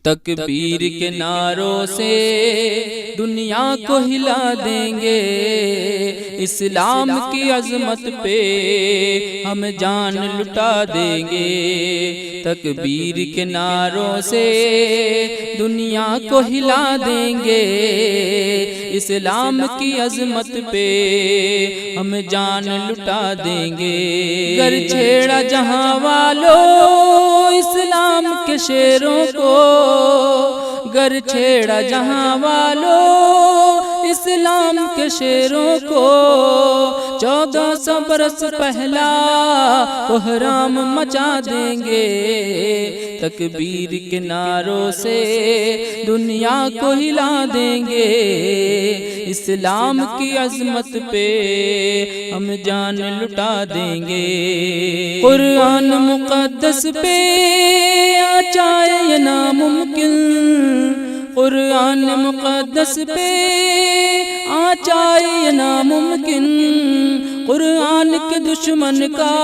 تکبیر کے نعروں سے دنیا کو ہلا دیں گے، اسلام کی عظمت پہ ہم جان لٹا دیں گے۔ تکبیر کے نعروں سے دنیا کو ہلا دیں گے، اسلام کی عظمت پہ ہم جان لٹا دیں گے۔ گر چھیڑا جہاں والوں اسلام کے شیروں کو، گر چھیڑا جہاں والوں اسلام کے شیروں کو، 1400 برس پہلا کوہرام مچا دیں گے۔ تکبیر کے نعروں سے دنیا کو ہلا دیں گے، اسلام کی عظمت پہ ہم جان لٹا دیں گے۔ قرآن مقدس پہ آ جائے یہ ناممکن، قرآن مقدس پہ آ جائے یہ ناممکن، قرآن کے دشمن کا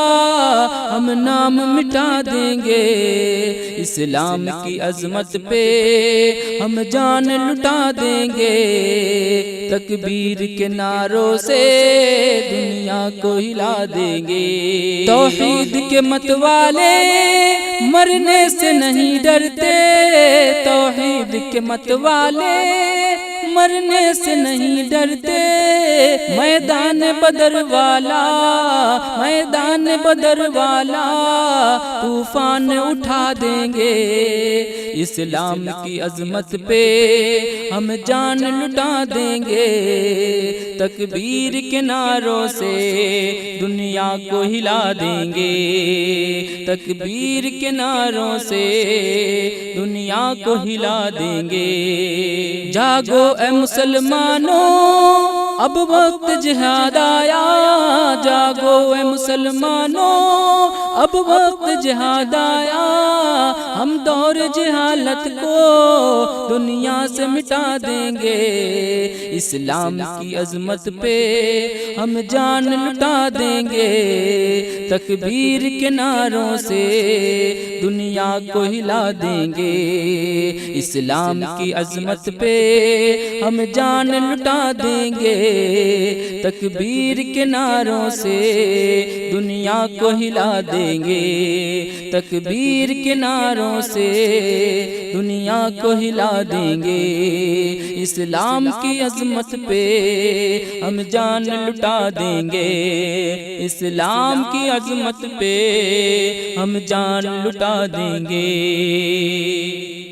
ہم نام مٹا دیں گے، اسلام کی عظمت پہ ہم جان لٹا دیں گے۔ تکبیر کے نعروں سے دنیا کو ہلا دیں گے۔ توحید کے مت والے مرنے سے نہیں ڈرتے، توحید کے مت والے مرنے سے نہیں ڈرتے، میدان بدر والا، میدان بدر والا طوفان اٹھا دیں گے، اسلام کی عظمت پہ ہم جان لٹا دیں گے۔ تکبیر کے نعروں سے دنیا کو ہلا دیں گے، تکبیر کے نعروں سے دنیا کو ہلا دیں گے۔ جاگو اے مسلمانوں اب وقت جہاد آیا، جاگو اے مسلمانوں اب وقت جہاد آیا، ہم دور جہالت کو دنیا سے مٹا دیں گے، اسلام کی عظمت پہ ہم جان لٹا دیں گے۔ تکبیر کے نعروں سے دنیا کو ہلا دیں گے، اسلام کی عظمت پہ ہم جان لٹا دیں گے۔ تکبیر کے نعروں سے دنیا کو ہلا دیں گے، تکبیر کے نعروں سے دنیا کو ہلا دیں گے، اسلام کی عظمت پہ ہم جان لٹا دیں گے، اسلام کی عظمت پہ ہم جان لٹا دیں گے۔